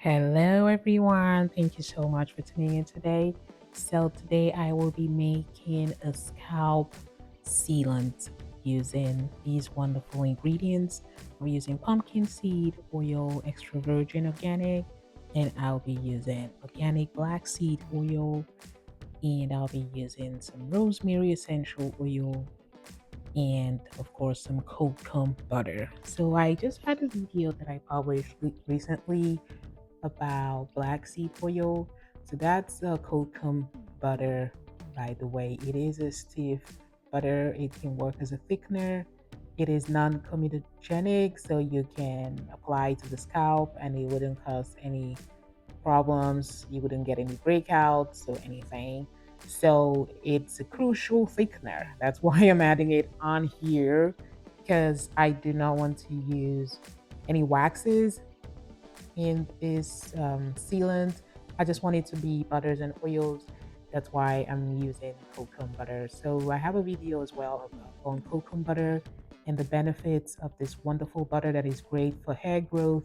Hello, everyone. Thank you so much for tuning in today. So, today I will be making a scalp sealant using these wonderful ingredients. We're using pumpkin seed oil, extra virgin organic, and I'll be using organic black seed oil, and I'll be using some rosemary essential oil, and of course, some cocoa butter. So, I just had a video that I published recently about black seed oil. So that's cocoa butter, by the way. It is a stiff butter. It can work as a thickener. It is non-comedogenic, so you can apply to the scalp and it wouldn't cause any problems. You wouldn't get any breakouts or anything. So it's a crucial thickener. That's why I'm adding it on here because I do not want to use any waxes in this sealant. I just want it to be butters and oils. That's why I'm using cocoa butter. So I have a video as well on cocoa butter and the benefits of this wonderful butter that is great for hair growth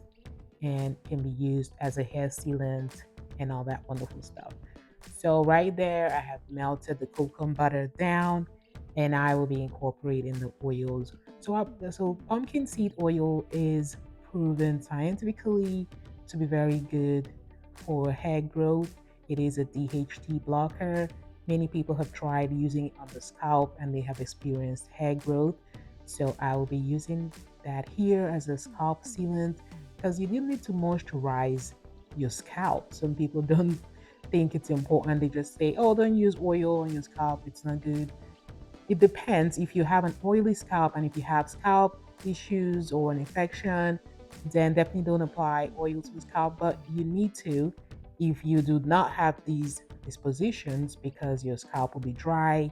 and can be used as a hair sealant and all that wonderful stuff. So right there, I have melted the cocoa butter down and I will be incorporating the oils. So pumpkin seed oil is proven scientifically to be very good for hair growth. It is a DHT blocker. Many people have tried using it on the scalp and they have experienced hair growth. So I will be using that here as a scalp sealant because you do need to moisturize your scalp. Some people don't think it's important. They just say, oh, don't use oil on your scalp, it's not good. It depends. If you have an oily scalp and if you have scalp issues or an infection, then definitely don't apply oil to the scalp. But you need to if you do not have these dispositions because your scalp will be dry,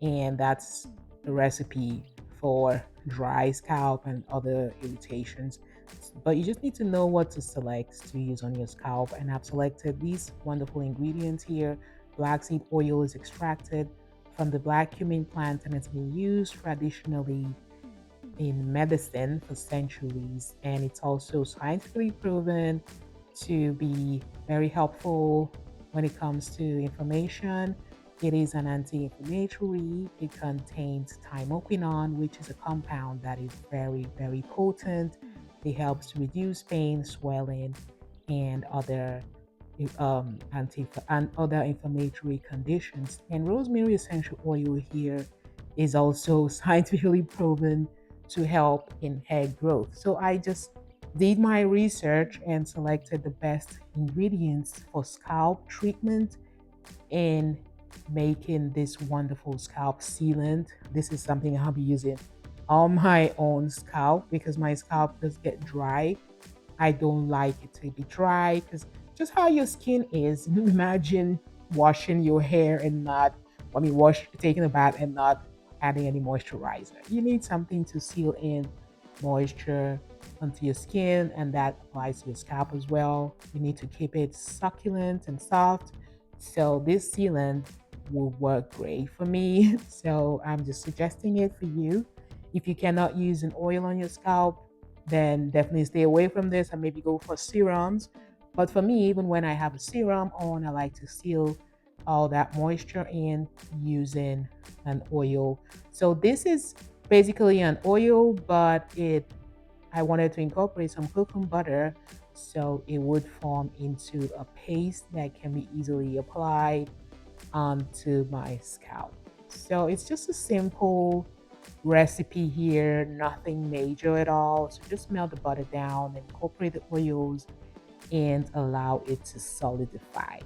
and that's the recipe for dry scalp and other irritations. But you just need to know what to select to use on your scalp. And I've selected these wonderful ingredients here. Black seed oil is extracted from the black cumin plant and it's been used traditionally in medicine for centuries. And it's also scientifically proven to be very helpful when it comes to inflammation. It is an anti-inflammatory. It contains thymoquinone, which is a compound that is very, very potent. It helps to reduce pain, swelling, and other inflammatory conditions. And rosemary essential oil here is also scientifically proven to help in hair growth. So I just did my research and selected the best ingredients for scalp treatment in making this wonderful scalp sealant. This is something I'll be using on my own scalp because my scalp does get dry. I don't like it to be dry because just how your skin is. Imagine washing your hair and not, taking a bath and not adding any moisturizer. You need something to seal in moisture onto your skin, and that applies to your scalp as well. You need to keep it succulent and soft. So, this sealant will work great for me. So, I'm just suggesting it for you. If you cannot use an oil on your scalp, then definitely stay away from this and maybe go for serums. But for me, even when I have a serum on, I like to seal all that moisture in using an oil. So this is basically an oil, but it I wanted to incorporate some cocoa butter so it would form into a paste that can be easily applied onto my scalp. So it's just a simple recipe here, nothing major at all. So just melt the butter down, incorporate the oils, and allow it to solidify.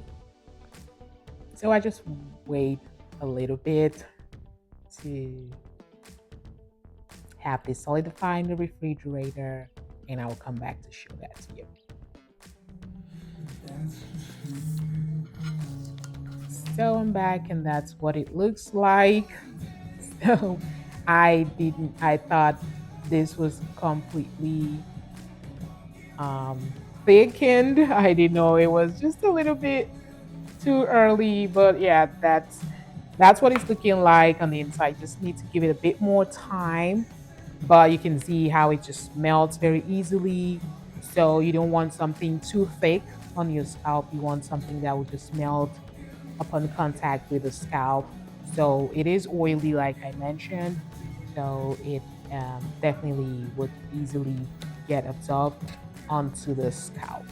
So I just wait a little bit to have this solidify in the refrigerator, and I will come back to show that to you. So I'm back, and that's what it looks like. So I thought this was completely thickened. I didn't know it was just a little bit too early, but yeah, that's what it's looking like on the inside. Just need to give it a bit more time, but you can see how it just melts very easily. So you don't want something too thick on your scalp. You want something that will just melt upon contact with the scalp. So it is oily, like I mentioned. So it definitely would easily get absorbed onto the scalp.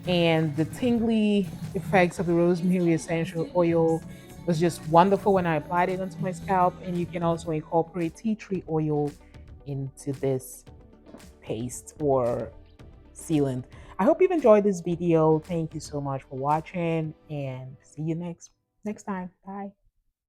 And the tingly effects of the rosemary essential oil was just wonderful when I applied it onto my scalp. And you can also incorporate tea tree oil into this paste or sealant. I hope you've enjoyed this video. Thank you so much for watching and see you next time. Bye.